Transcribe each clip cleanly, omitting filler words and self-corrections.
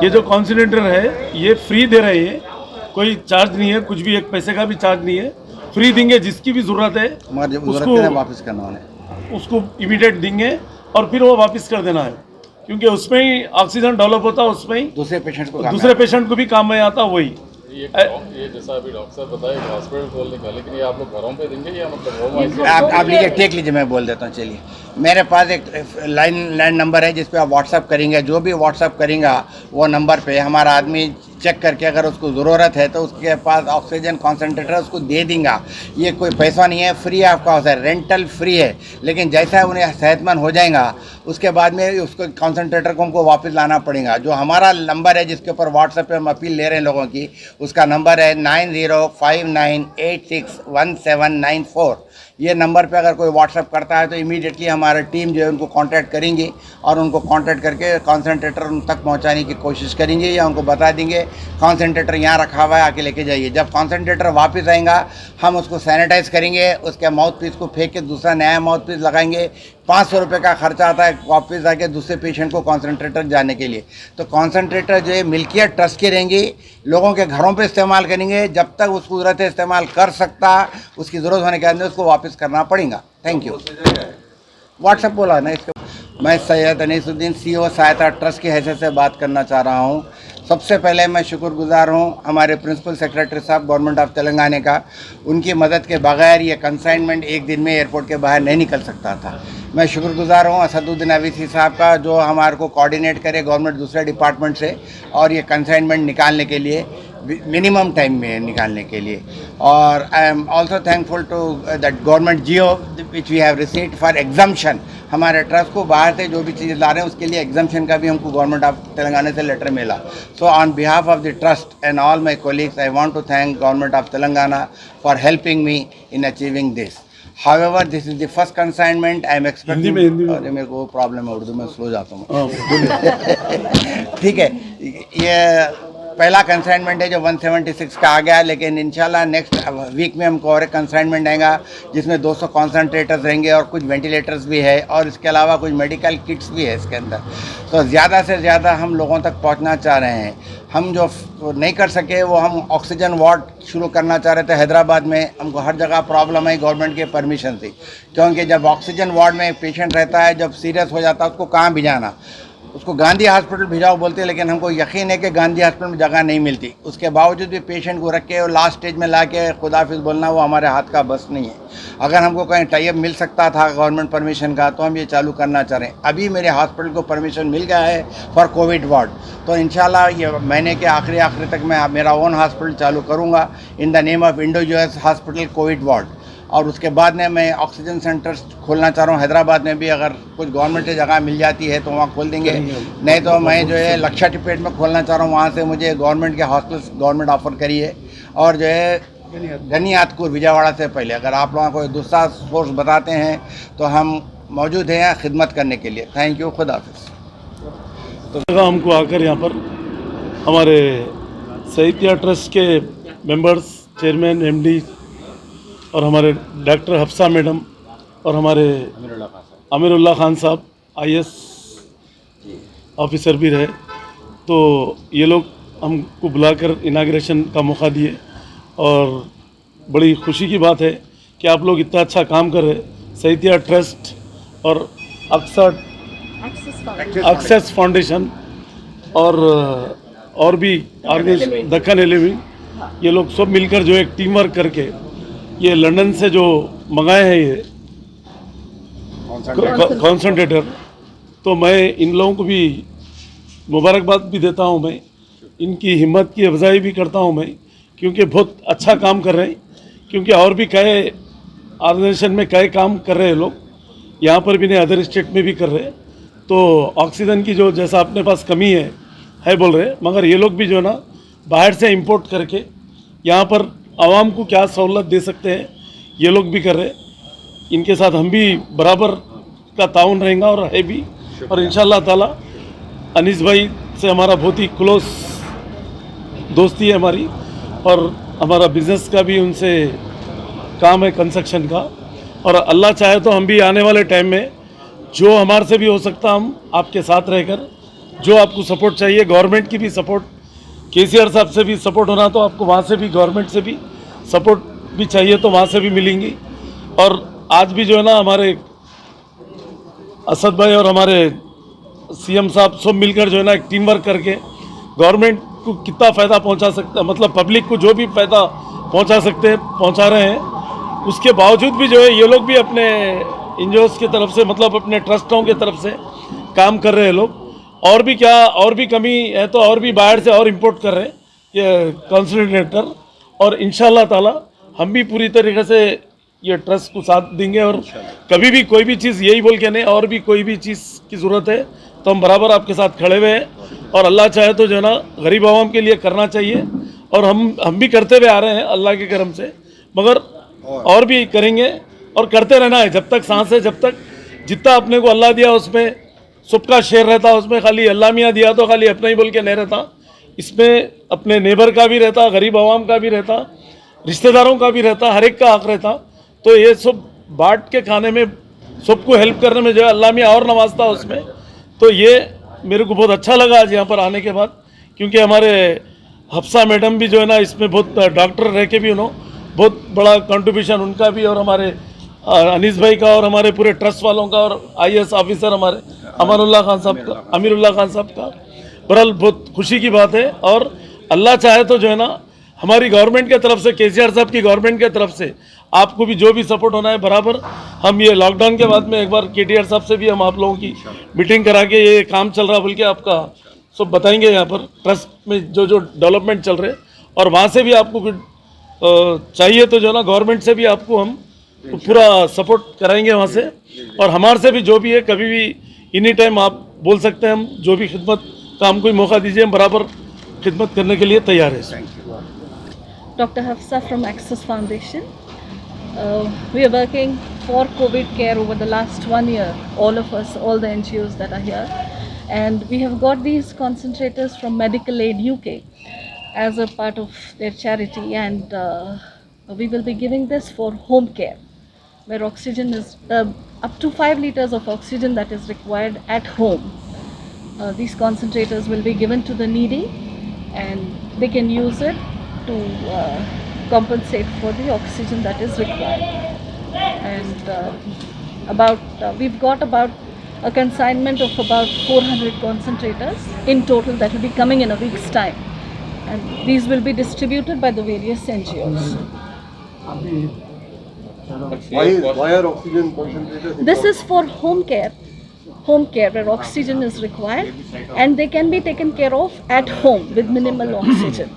ये जो कॉन्सेंट्रेटर है ये फ्री दे रहे हैं, कोई चार्ज नहीं है, कुछ भी एक पैसे का भी चार्ज नहीं है, फ्री देंगे। जिसकी भी ज़रूरत है उसको वापस करना है, उसको इमीडिएट देंगे और फिर वो वापस कर देना है, क्योंकि उसमें ही ऑक्सीजन डेवलप होता है, उसमें ही दूसरे पेशेंट को भी काम में आता वही। ये जैसा अभी डॉक्टर साहब बताए हॉस्पिटल खोलने का, लेकिन ये आप लोग घरों पे देंगे या मतलब आप लीजिए, टेक लीजिए, मैं बोल देता हूँ। चलिए, मेरे पास एक लैंड नंबर है जिस पे आप व्हाट्सअप करेंगे, जो भी व्हाट्सअप करेंगे वो नंबर पे हमारा आदमी चेक करके अगर उसको ज़रूरत है तो उसके पास ऑक्सीजन कॉन्सेंट्रेटर उसको दे देंगे। ये कोई पैसा नहीं है, फ्री आपका होता है, रेंटल फ्री है। लेकिन जैसा उन्हें सेहतमंद हो जाएगा उसके बाद में उसको कॉन्सेंट्रेटर को हमको वापस लाना पड़ेगा। जो हमारा नंबर है जिसके ऊपर व्हाट्सएप पे हम अपील ले रहे हैं लोगों की, उसका नंबर है 9059861794। ये नंबर पे अगर कोई व्हाट्सअप करता है तो इमीडिएटली हमारा टीम जो है उनको कांटेक्ट करेंगे और उनको कांटेक्ट करके कॉन्सेंट्रेटर उन तक पहुंचाने की कोशिश करेंगे या उनको बता देंगे कॉन्सेंट्रेटर यहाँ रखा हुआ है, आके लेके जाइए। जब कॉन्सेंट्रेटर वापस आएगा हम उसको सैनिटाइज करेंगे, उसके माउथ पीस को फेंक के दूसरा नया माउथ पीस लगाएंगे। 500 रुपये का खर्चा आता है वापस आके दूसरे पेशेंट को कॉन्सेंट्रेटर जाने के लिए। तो कॉन्सेंट्रेटर जो है मिल्कियत ट्रस्ट के रहेंगे, लोगों के घरों पे इस्तेमाल करेंगे। जब तक उसको ज़रूरत है इस्तेमाल कर सकता, उसकी ज़रूरत होने के अंदर उसको वापस करना पड़ेगा। Thank you. व्हाट्सएप बोला ना इसको। मैं सैयद अनीसुद्दीन CEO सहायता ट्रस्ट की हैसियत से बात करना चाह रहा हूँ। सबसे पहले मैं शुक्रगुजार हूँ हमारे प्रिंसिपल सेक्रेटरी साहब गवर्नमेंट ऑफ तेलंगाना का। उनकी मदद के बगैर ये कंसाइनमेंट एक दिन में एयरपोर्ट के बाहर नहीं निकल सकता था। मैं शुक्रगुजार हूँ असदुद्दीन अवीसी साहब का, जो हमारे को कोऑर्डिनेट करे गवर्नमेंट दूसरे डिपार्टमेंट से और ये कंसाइनमेंट निकालने के लिए, मिनिमम टाइम में निकालने के लिए। और I am also thankful to that government GO which we have received for exemption. हमारे ट्रस्ट को बाहर से जो भी चीज़ें ला रहे हैं उसके लिए एग्जाम्शन का भी हमको गवर्नमेंट ऑफ तेलंगाना से लेटर मिला। So on behalf of the trust and all my colleagues I want to thank government of Telangana for helping me in achieving this. However, this is the first consignment I am expecting। अरे मेरे को problem है, उर्दू में slow जाता हूँ। ठीक है, ये पहला कंसाइनमेंट है जो 176 का आ गया, लेकिन इंशाल्लाह नेक्स्ट वीक में हमको और एक कंसाइनमेंट आएगा जिसमें 200 कॉन्सेंट्रेटर्स रहेंगे और कुछ वेंटिलेटर्स भी है और इसके अलावा कुछ मेडिकल किट्स भी है इसके अंदर। तो ज़्यादा से ज़्यादा हम लोगों तक पहुंचना चाह रहे हैं। हम जो नहीं कर सके वो हम ऑक्सीजन वार्ड शुरू करना चाह रहे थे हैदराबाद में। हमको हर जगह प्रॉब्लम है गवर्नमेंट के परमिशन से, क्योंकि जब ऑक्सीजन वार्ड में पेशेंट रहता है, जब सीरियस हो जाता है उसको कहाँ भिजाना, उसको गांधी हॉस्पिटल भिजाओ बोलते हैं, लेकिन हमको यकीन है कि गांधी हॉस्पिटल में जगह नहीं मिलती। उसके बावजूद भी पेशेंट को रख के और लास्ट स्टेज में ला के खुदाफिज बोलना वो हमारे हाथ का बस नहीं है। अगर हमको कहीं टाइप मिल सकता था गवर्नमेंट परमिशन का तो हम ये चालू करना चाह रहे हैं। अभी मेरे हॉस्पिटल को परमिशन मिल गया है फॉर कोविड वार्ड, तो इंशाल्लाह ये महीने के आखिरी तक मैं मेरा ओन हॉस्पिटल चालू करूँगा in the name of Indo US hospital Covid ward. और उसके बाद में मैं ऑक्सीजन सेंटर्स खोलना चाह रहा हूँ हैदराबाद में भी। अगर कुछ गवर्नमेंट से जगह मिल जाती है तो वहाँ खोल देंगे, नहीं तो मैं जो है लक्षाटीपेट में खोलना चाह रहा हूँ। वहाँ से मुझे गवर्नमेंट के हॉस्पिटल्स गवर्नमेंट ऑफर करी है। और जो है गनियातपुर विजयवाड़ा से पहले अगर आप लोगों को दूसरा सोर्स बताते हैं तो हम मौजूद हैं खिदमत करने के लिए। थैंक यू, खुदा हाफिज़। तो हमको आकर यहाँ पर हमारे साहित्य ट्रस्ट के मेंबर्स, चेयरमैन, MD और हमारे डॉक्टर हफ्सा मैडम और हमारे अमीरुल्लाह खान साहब IAS ऑफिसर भी रहे, तो ये लोग हमको बुलाकर इनाग्रेशन का मौका दिए। और बड़ी खुशी की बात है कि आप लोग इतना अच्छा काम कर रहे हैं। साहित्य ट्रस्ट और एक्सेस फाउंडेशन और भी ऑर्गेनाइजेशन दक्कन 11, ये लोग सब मिलकर जो एक टीम वर्क करके ये लंदन से जो मंगाए हैं ये कॉन्सेंट्रेटर, तो मैं इन लोगों को भी मुबारकबाद भी देता हूं। मैं इनकी हिम्मत की अफजाई भी करता हूं मैं, क्योंकि बहुत अच्छा काम कर रहे हैं। क्योंकि और भी कई ऑर्गेनाइजेशन में कई काम कर रहे हैं लोग, यहाँ पर भी नहीं, अदर स्टेट में भी कर रहे हैं। तो ऑक्सीजन की जो जैसा अपने पास कमी है बोल रहे हैं, मगर ये लोग भी जो ना बाहर से इंपोर्ट करके यहाँ पर आवाम को क्या सहूलत दे सकते हैं ये लोग भी कर रहे हैं। इनके साथ हम भी बराबर का ताउन रहेगा और है भी। और इंशाअल्लाह ताला अनीस भाई से हमारा बहुत ही क्लोज दोस्ती है हमारी, और हमारा बिज़नेस का भी उनसे काम है कंस्ट्रक्शन का। और अल्लाह चाहे तो हम भी आने वाले टाइम में जो हमारे से भी हो सकता हम आपके साथ रहकर जो आपको सपोर्ट चाहिए, गवर्नमेंट की भी सपोर्ट, केसीआर साहब से भी सपोर्ट होना तो आपको वहाँ से भी, गवर्नमेंट से भी सपोर्ट भी चाहिए तो वहाँ से भी मिलेंगी। और आज भी जो है ना हमारे असद भाई और हमारे सीएम साहब सब मिलकर जो है ना एक टीम वर्क करके गवर्नमेंट को कितना फ़ायदा पहुंचा सकता है, मतलब पब्लिक को जो भी फ़ायदा पहुंचा सकते हैं पहुंचा रहे हैं। उसके बावजूद भी जो है ये लोग भी अपने एनजीओज़ की तरफ से, मतलब अपने ट्रस्टों की तरफ से काम कर रहे हैं लोग। और भी क्या, और भी कमी है तो और भी बाहर से और इम्पोर्ट कर रहे हैं ये कंसंट्रेटर। और इंशाल्लाह ताला हम भी पूरी तरीके से ये ट्रस्ट को साथ देंगे। और कभी भी कोई भी चीज़ यही बोल के नहीं, और भी कोई भी चीज़ की ज़रूरत है तो हम बराबर आपके साथ खड़े हुए हैं। और अल्लाह चाहे तो जो है ना गरीब आवाम के लिए करना चाहिए, और हम भी करते हुए आ रहे हैं अल्लाह के करम से, मगर और भी करेंगे और करते रहना है जब तक सांस है, जब तक जितना अपने को अल्लाह दिया उसमें सबका शेयर रहता, उसमें खाली अल्लाह मियाँ दिया तो खाली अपना ही बोल के नहीं रहता, इसमें अपने नेबर का भी रहता, गरीब आवाम का भी रहता, रिश्तेदारों का भी रहता, हर एक का हक रहता। तो ये सब बांट के खाने में, सबको हेल्प करने में जो है अल्लाह मियाँ और नवाजता उसमें। तो ये मेरे को बहुत अच्छा लगा आज यहाँ पर आने के बाद, क्योंकि हमारे हफ्सा मैडम भी जो है ना इसमें बहुत, डॉक्टर रह के भी उन्होंने बहुत बड़ा कंट्रीब्यूशन उनका भी, और हमारे अनीस भाई का, और हमारे पूरे ट्रस्ट वालों का, और आईएएस ऑफिसर हमारे अमीरुल्लाह खान साहब का। बहरहाल बहुत खुशी की बात है। और अल्लाह चाहे तो जो है ना हमारी गवर्नमेंट की तरफ से, केसीआर साहब की गवर्नमेंट की तरफ से आपको भी जो भी सपोर्ट होना है बराबर। हम ये लॉकडाउन के बाद में एक बार केटीआर साहब से भी हम आप लोगों की मीटिंग करा के ये काम चल रहा बोल के आपका सब बताएंगे यहाँ पर ट्रस्ट में जो जो डेवलपमेंट चल रहे, और वहाँ से भी आपको कुछ चाहिए तो जो ना गवर्नमेंट से भी आपको हम पूरा सपोर्ट कराएंगे वहाँ से। और हमारे से भी जो भी है कभी भी एनी टाइम आप बोल सकते हैं, हम जो भी खिदमत का हमको मौका दीजिए, हम बराबर खिदमत करने के लिए तैयार है। Dr. Hafsa from Access Foundation. We are working for COVID care over the last 1 year, all of us, all the NGOs that are here. And we have got these concentrators from Medical Aid UK as a part of their charity. And we will be giving this for home care, where oxygen is up to 5 liters of oxygen that is required at home. These concentrators will be given to the needy, and they can use it to compensate for the oxygen that is required. And we've got about a consignment of about 400 concentrators in total that will be coming in a week's time, and these will be distributed by the various NGOs. Why are oxygen concentrators? This is for home care where oxygen is required, and they can be taken care of at home with minimal oxygen.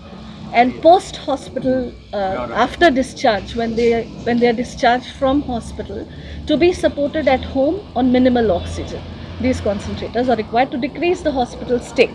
And post hospital, after discharge, when they are discharged from hospital, to be supported at home on minimal oxygen. These concentrators are required to decrease the hospital stay.